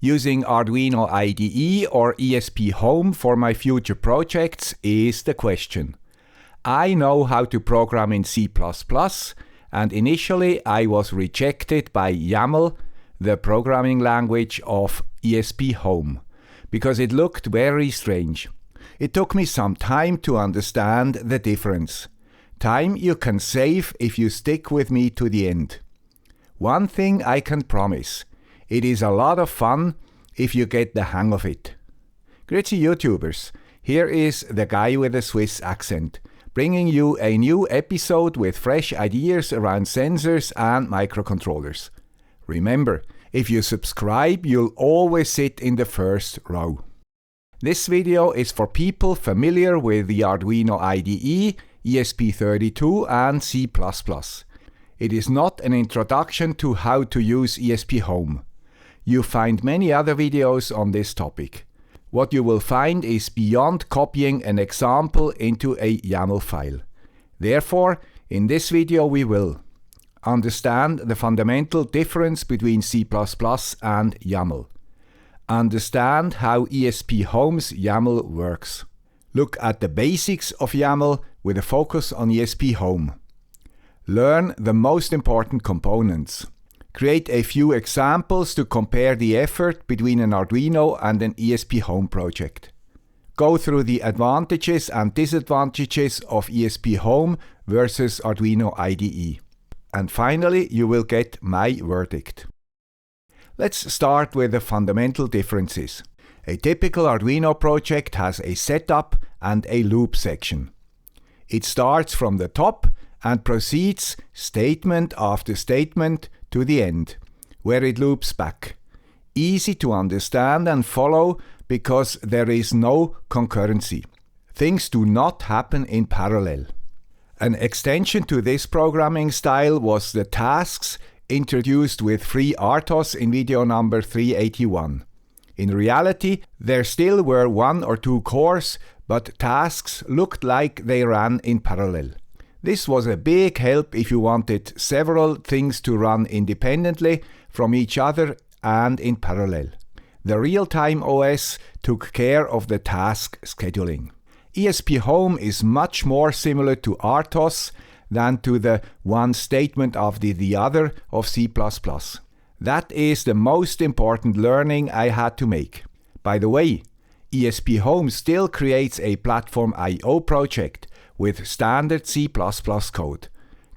Using Arduino IDE or ESPhome for my future projects is the question. I know how to program in C++, and initially I was rejected by YAML, the programming language of ESPhome, because it looked very strange. It took me some time to understand the difference. Time you can save if you stick with me to the end. One thing I can promise, it is a lot of fun if you get the hang of it. Grüezi YouTubers, here is the guy with a Swiss accent, bringing you a new episode with fresh ideas around sensors and microcontrollers. Remember, if you subscribe, you'll always sit in the first row. This video is for people familiar with the Arduino IDE, ESP32 and C++. It is not an introduction to how to use ESPhome. You find many other videos on this topic. What you will find is beyond copying an example into a YAML file. Therefore, in this video we will understand the fundamental difference between C++ and YAML. Understand how ESPhome's YAML works. Look at the basics of YAML with a focus on ESPhome. Learn the most important components. Create a few examples to compare the effort between an Arduino and an ESPhome project. Go through the advantages and disadvantages of ESPhome versus Arduino IDE. And finally, you will get my verdict. Let's start with the fundamental differences. A typical Arduino project has a setup and a loop section. It starts from the top and proceeds statement after statement to the end, where it loops back. Easy to understand and follow because there is no concurrency. Things do not happen in parallel. An extension to this programming style was the tasks introduced with FreeRTOS in video number 381. In reality, there still were 1 or 2 cores, but tasks looked like they ran in parallel. This was a big help if you wanted several things to run independently from each other and in parallel. The real-time OS took care of the task scheduling. ESPhome is much more similar to RTOS than to the one statement after the other of C++. That is the most important learning I had to make. By the way, ESPhome still creates a Platform I/O project with standard C++ code,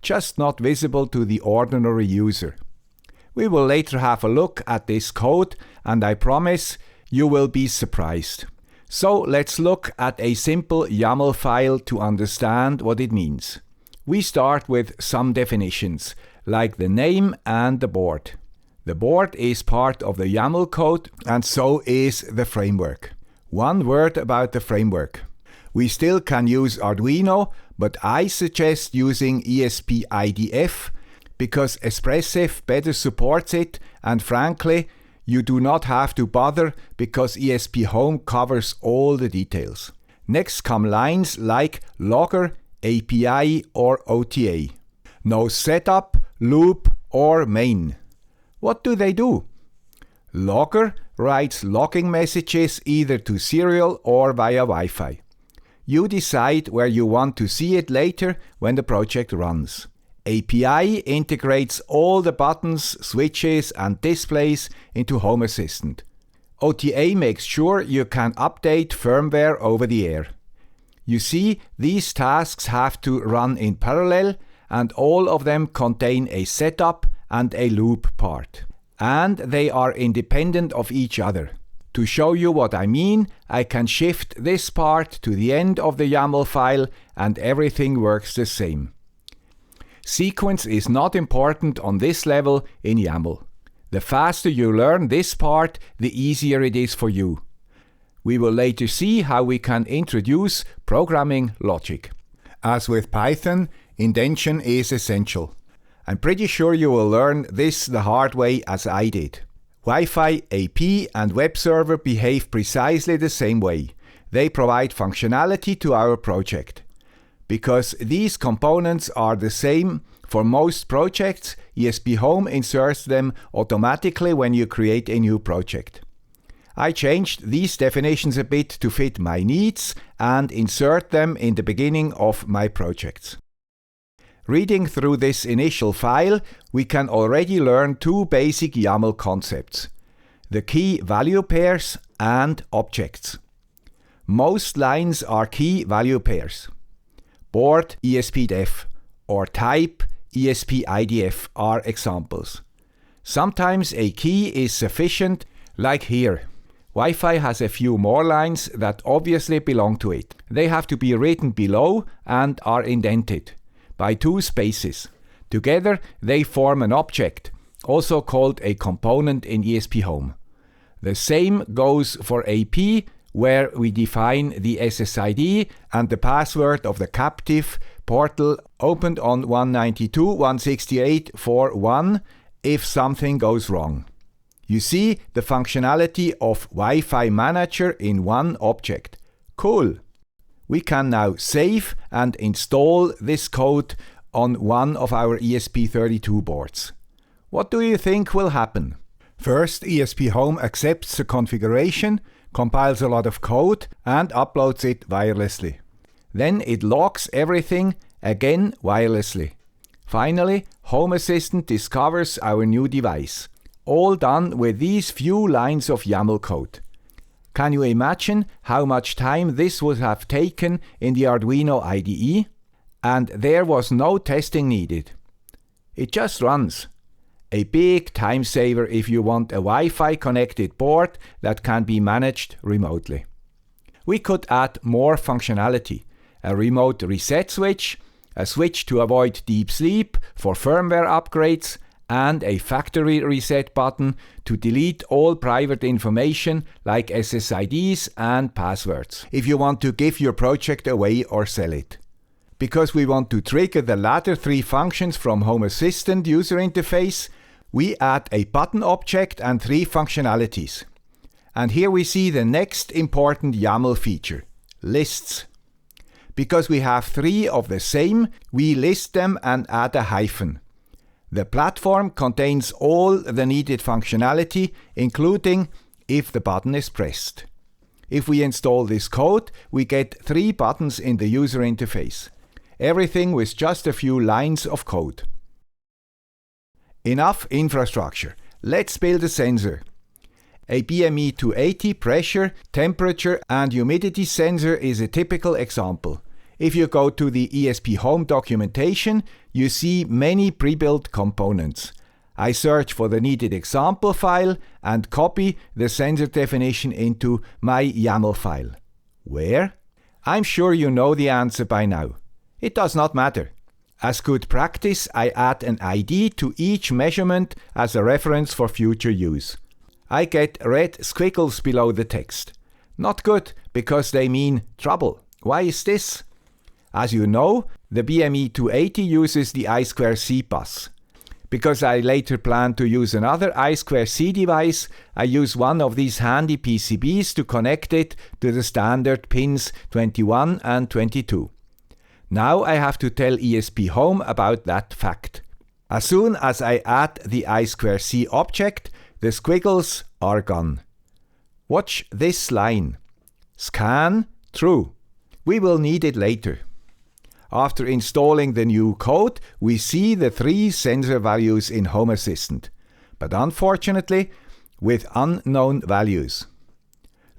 just not visible to the ordinary user. We will later have a look at this code, and I promise you will be surprised. So let's look at a simple YAML file to understand what it means. We start with some definitions, like the name and the board. The board is part of the YAML code, and so is the framework. One word about the framework. We still can use Arduino, but I suggest using ESP-IDF because Espressif better supports it, and frankly, you do not have to bother because ESPhome covers all the details. Next come lines like logger, API or OTA. No setup, loop or main. What do they do? Logger writes logging messages either to serial or via Wi-Fi. You decide where you want to see it later when the project runs. API integrates all the buttons, switches and displays into Home Assistant. OTA makes sure you can update firmware over the air. You see, these tasks have to run in parallel, and all of them contain a setup and a loop part. And they are independent of each other. To show you what I mean, I can shift this part to the end of the YAML file and everything works the same. Sequence is not important on this level in YAML. The faster you learn this part, the easier it is for you. We will later see how we can introduce programming logic. As with Python, indentation is essential. I'm pretty sure you will learn this the hard way as I did. Wi-Fi, AP and web server behave precisely the same way. They provide functionality to our project. Because these components are the same for most projects, ESPhome inserts them automatically when you create a new project. I changed these definitions a bit to fit my needs and insert them in the beginning of my projects. Reading through this initial file, we can already learn two basic YAML concepts: the key value pairs and objects. Most lines are key value pairs. Board ESPdef or type ESPIDF are examples. Sometimes a key is sufficient, like here. Wi-Fi has a few more lines that obviously belong to it. They have to be written below and are indented by 2 spaces. Together they form an object, also called a component in ESPhome. The same goes for AP, where we define the SSID and the password of the captive portal opened on 192.168.4.1 if something goes wrong. You see the functionality of Wi-Fi Manager in one object. Cool! We can now save and install this code on one of our ESP32 boards. What do you think will happen? First, ESPhome accepts the configuration, compiles a lot of code and uploads it wirelessly. Then it logs everything again wirelessly. Finally, Home Assistant discovers our new device. All done with these few lines of YAML code. Can you imagine how much time this would have taken in the Arduino IDE? And there was no testing needed. It just runs. A big time saver if you want a Wi-Fi connected board that can be managed remotely. We could add more functionality: a remote reset switch, a switch to avoid deep sleep for firmware upgrades, and a factory reset button to delete all private information like SSIDs and passwords if you want to give your project away or sell it. Because we want to trigger the latter 3 functions from Home Assistant user interface, we add a button object and 3 functionalities. And here we see the next important YAML feature: lists. Because we have 3 of the same, we list them and add a hyphen. The platform contains all the needed functionality, including if the button is pressed. If we install this code, we get 3 buttons in the user interface. Everything with just a few lines of code. Enough infrastructure. Let's build a sensor. A BME 280 pressure, temperature and humidity sensor is a typical example. If you go to the ESPhome documentation, you see many pre-built components. I search for the needed example file and copy the sensor definition into my YAML file. Where? I'm sure you know the answer by now. It does not matter. As good practice, I add an ID to each measurement as a reference for future use. I get red squiggles below the text. Not good, because they mean trouble. Why is this? As you know, the BME 280 uses the I2C bus. Because I later plan to use another I2C device, I use one of these handy PCBs to connect it to the standard pins 21 and 22. Now I have to tell ESPhome about that fact. As soon as I add the I2C object, the squiggles are gone. Watch this line. Scan, true. We will need it later. After installing the new code, we see the 3 sensor values in Home Assistant, but unfortunately with unknown values.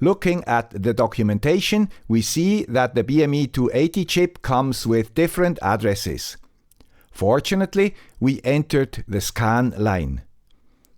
Looking at the documentation, we see that the BME 280 chip comes with different addresses. Fortunately, we entered the scan line.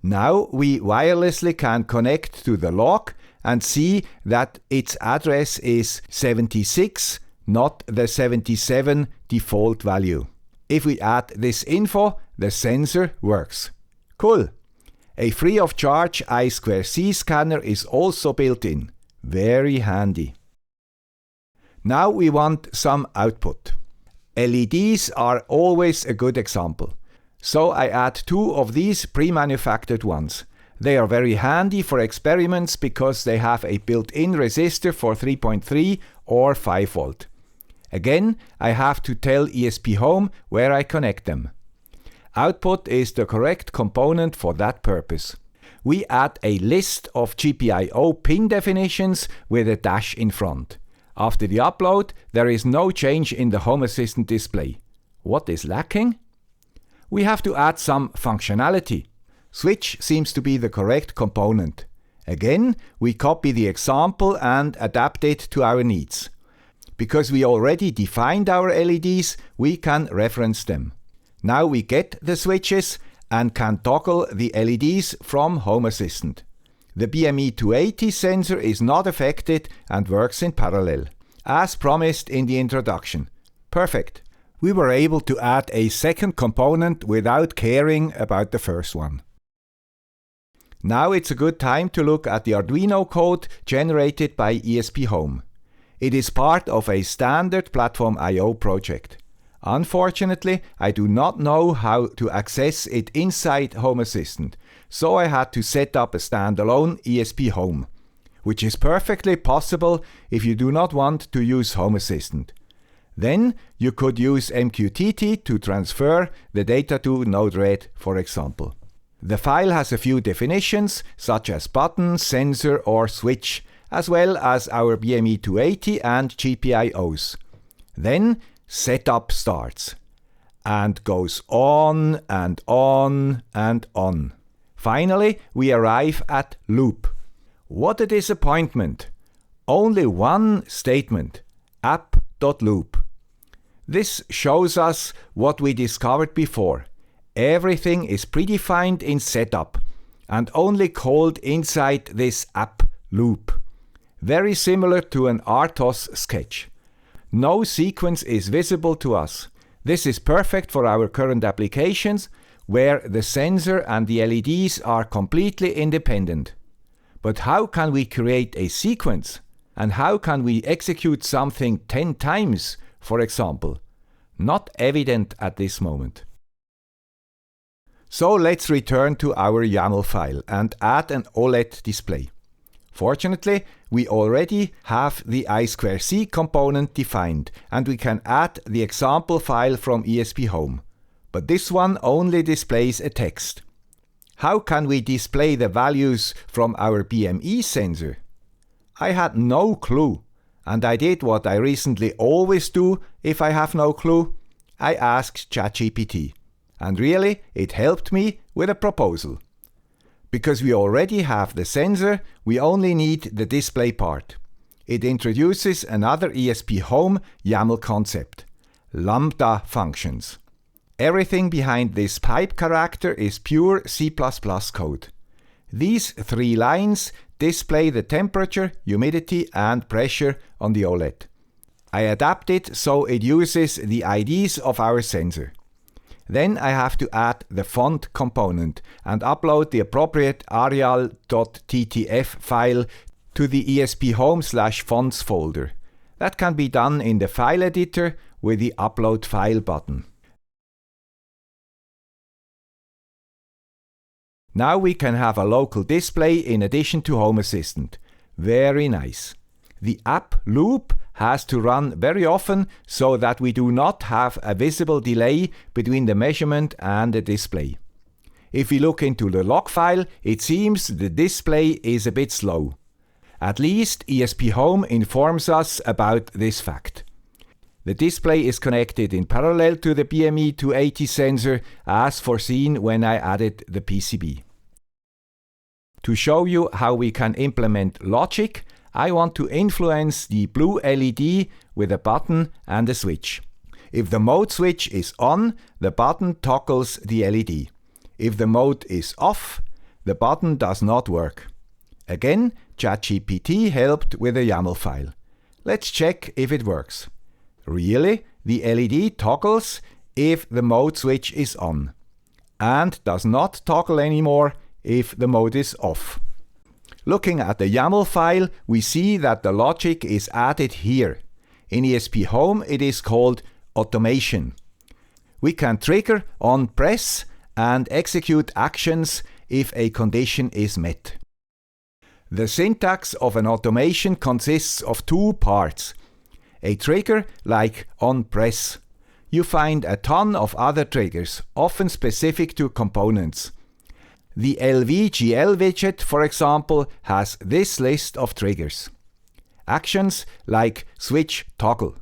Now we wirelessly can connect to the log and see that its address is 76, not the 77 default value. If we add this info, the sensor works. Cool! A free of charge I2C scanner is also built in. Very handy. Now we want some output. LEDs are always a good example. So I add 2 of these pre-manufactured ones. They are very handy for experiments because they have a built-in resistor for 3.3 or 5 volt. Again, I have to tell ESPhome where I connect them. Output is the correct component for that purpose. we add a list of GPIO pin definitions with a dash in front. After the upload, there is no change in the Home Assistant display. What is lacking? We have to add some functionality. Switch seems to be the correct component. Again, we copy the example and adapt it to our needs. Because we already defined our LEDs, we can reference them. Now we get the switches and can toggle the LEDs from Home Assistant. The BME 280 sensor is not affected and works in parallel, as promised in the introduction. Perfect. We were able to add a second component without caring about the first one. Now it's a good time to look at the Arduino code generated by ESPhome. It is part of a standard Platform I/O project. Unfortunately, I do not know how to access it inside Home Assistant, so I had to set up a standalone ESPhome, which is perfectly possible if you do not want to use Home Assistant. Then you could use MQTT to transfer the data to Node-RED, for example. The file has a few definitions, such as button, sensor or switch, as well as our BME 280 and GPIOs. Then setup starts and goes on and on and on. Finally, we arrive at loop. What a disappointment! Only one statement, app.loop. This shows us what we discovered before. Everything is predefined in setup and only called inside this app loop. Very similar to an RTOS sketch. No sequence is visible to us. This is perfect for our current applications, where the sensor and the LEDs are completely independent. But how can we create a sequence? And how can we execute something 10 times, for example? Not evident at this moment. So let's return to our YAML file and add an OLED display. Fortunately, we already have the I2C component defined, and we can add the example file from ESPhome. But this one only displays a text. How can we display the values from our BME sensor? I had no clue, and I did what I recently always do if I have no clue. I asked ChatGPT, and really it helped me with a proposal. Because we already have the sensor, we only need the display part. It introduces another ESPhome YAML concept, lambda functions. Everything behind this pipe character is pure C++ code. These 3 lines display the temperature, humidity and pressure on the OLED. I adapt it so it uses the IDs of our sensor. Then I have to add the font component and upload the appropriate arial.ttf file to the ESPhome/fonts folder. That can be done in the file editor with the upload file button. Now we can have a local display in addition to Home Assistant. Very nice. The app loop has to run very often so that we do not have a visible delay between the measurement and the display. If we look into the log file, it seems the display is a bit slow. At least ESPhome informs us about this fact. The display is connected in parallel to the BME 280 sensor as foreseen when I added the PCB. To show you how we can implement logic, I want to influence the blue LED with a button and a switch. If the mode switch is on, the button toggles the LED. If the mode is off, the button does not work. Again, ChatGPT helped with a YAML file. Let's check if it works. Really, the LED toggles if the mode switch is on, and does not toggle anymore if the mode is off. Looking at the YAML file, we see that the logic is added here. In ESPhome it is called automation. We can trigger on press and execute actions if a condition is met. The syntax of an automation consists of 2 parts. A trigger like on press. You find a ton of other triggers, often specific to components. The LVGL widget, for example, has this list of triggers. Actions like switch toggle.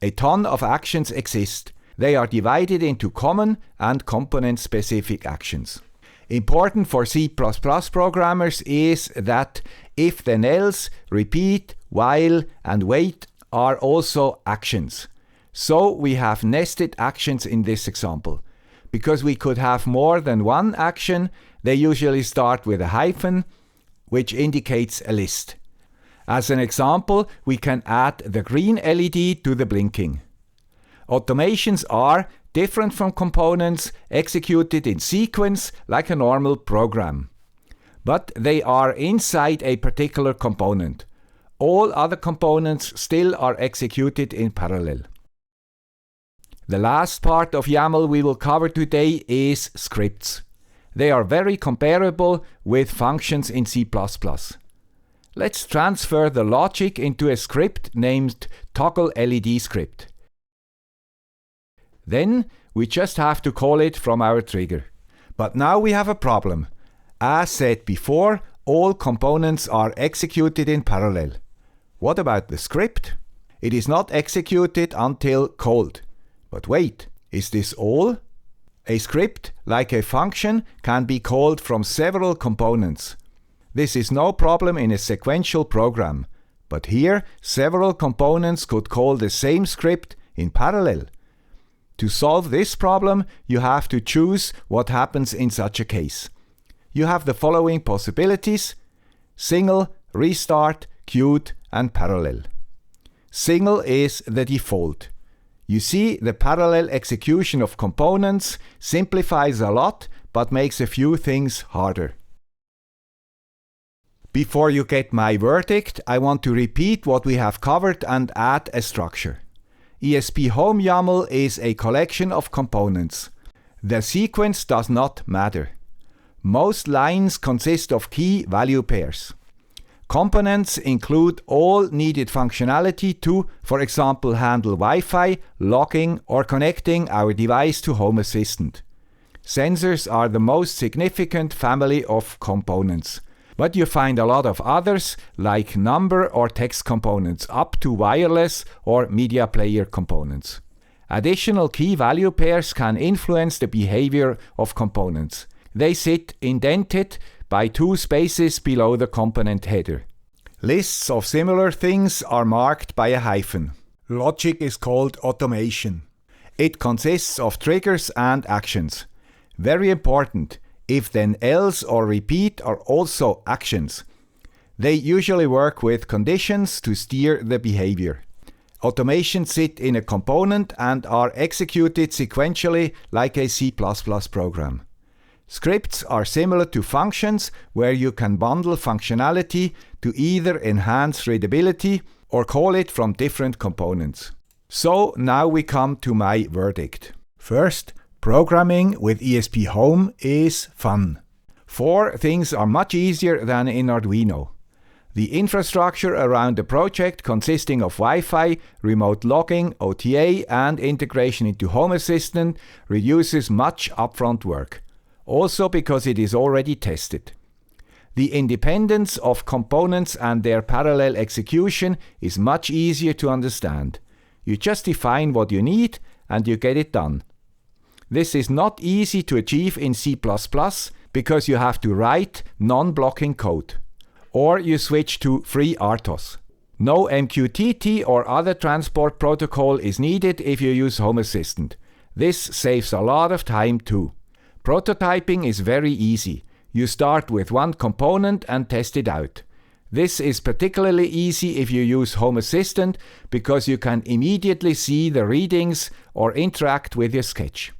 A ton of actions exist. They are divided into common and component-specific actions. Important for C++ programmers is that if then else, repeat, while, and wait are also actions. So we have nested actions in this example. Because we could have more than one action, they usually start with a hyphen, which indicates a list. As an example, we can add the green LED to the blinking. Automations are different from components executed in sequence like a normal program. But they are inside a particular component. All other components still are executed in parallel. The last part of YAML we will cover today is scripts. They are very comparable with functions in C++. Let's transfer the logic into a script named toggle LED script. Then we just have to call it from our trigger. But now we have a problem. As said before, all components are executed in parallel. What about the script? It is not executed until called. But wait, is this all? A script, like a function, can be called from several components. This is no problem in a sequential program. But here, several components could call the same script in parallel. To solve this problem, you have to choose what happens in such a case. You have the following possibilities: single, restart, queued, and parallel. Single is the default. You see, the parallel execution of components simplifies a lot, but makes a few things harder. Before you get my verdict, I want to repeat what we have covered and add a structure. ESPhome YAML is a collection of components. The sequence does not matter. Most lines consist of key-value pairs. Components include all needed functionality to, for example, handle Wi-Fi, logging, or connecting our device to Home Assistant. Sensors are the most significant family of components. But you find a lot of others, like number or text components, up to wireless or media player components. Additional key-value pairs can influence the behavior of components. They sit indented by 2 spaces below the component header. Lists of similar things are marked by a hyphen. Logic is called automation. It consists of triggers and actions. Very important. If then else or repeat are also actions. They usually work with conditions to steer the behavior. Automations sit in a component and are executed sequentially like a C++ program. Scripts are similar to functions where you can bundle functionality to either enhance readability or call it from different components. So now we come to my verdict. First, programming with ESPhome is fun. 4 things are much easier than in Arduino. The infrastructure around the project consisting of Wi-Fi, remote logging, OTA and integration into Home Assistant reduces much upfront work. Also because it is already tested. The independence of components and their parallel execution is much easier to understand. You just define what you need and you get it done. This is not easy to achieve in C++ because you have to write non-blocking code. Or you switch to FreeRTOS. No MQTT or other transport protocol is needed if you use Home Assistant. This saves a lot of time too. Prototyping is very easy. You start with one component and test it out. This is particularly easy if you use Home Assistant because you can immediately see the readings or interact with your sketch.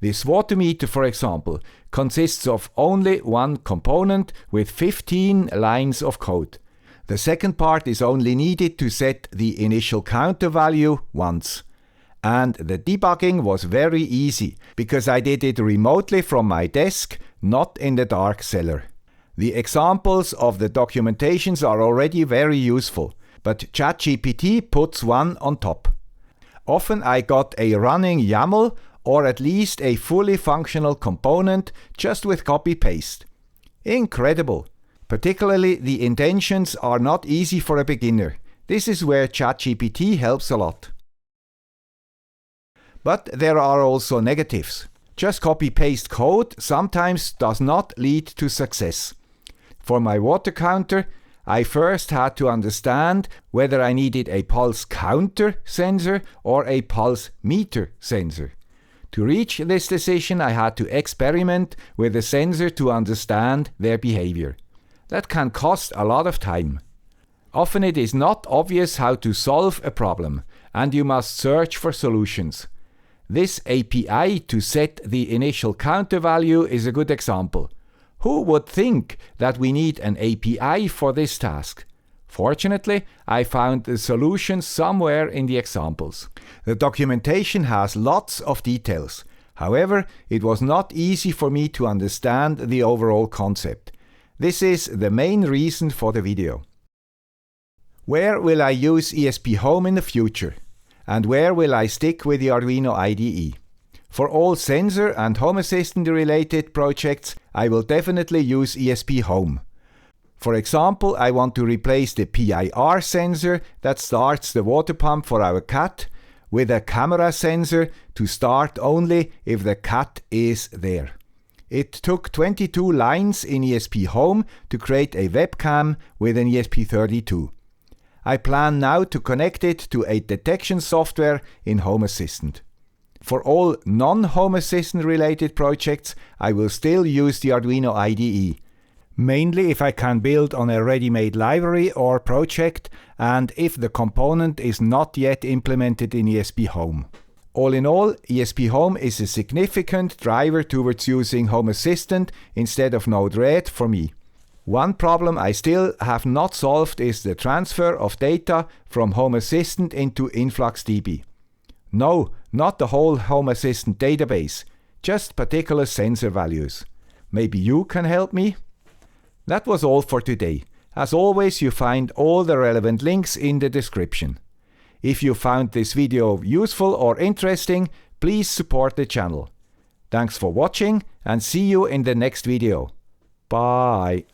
This water meter, for example, consists of only one component with 15 lines of code. The second part is only needed to set the initial counter value once. And the debugging was very easy, because I did it remotely from my desk, not in the dark cellar. The examples of the documentations are already very useful, but ChatGPT puts one on top. Often I got a running YAML, or at least a fully functional component just with copy-paste. Incredible! Particularly the intentions are not easy for a beginner. This is where ChatGPT helps a lot. But there are also negatives. Just copy-paste code sometimes does not lead to success. For my water counter, I first had to understand whether I needed a pulse counter sensor or a pulse meter sensor. To reach this decision, I had to experiment with the sensor to understand their behavior. That can cost a lot of time. Often it is not obvious how to solve a problem, and you must search for solutions. This API to set the initial counter value is a good example. Who would think that we need an API for this task? Fortunately, I found the solution somewhere in the examples. The documentation has lots of details. However, it was not easy for me to understand the overall concept. This is the main reason for the video. Where will I use ESPhome in the future? And where will I stick with the Arduino IDE? For all sensor and home assistant related projects, I will definitely use ESPhome. For example, I want to replace the PIR sensor that starts the water pump for our cat with a camera sensor to start only if the cat is there. It took 22 lines in ESPhome to create a webcam with an ESP32. I plan now to connect it to a detection software in Home Assistant. For all non-Home Assistant related projects, I will still use the Arduino IDE. Mainly if I can build on a ready-made library or project and if the component is not yet implemented in ESPhome. All in all, ESPhome is a significant driver towards using Home Assistant instead of Node-RED for me. One problem I still have not solved is the transfer of data from Home Assistant into InfluxDB. No, not the whole Home Assistant database, just particular sensor values. Maybe you can help me? That was all for today. As always, you find all the relevant links in the description. If you found this video useful or interesting, please support the channel. Thanks for watching and see you in the next video. Bye.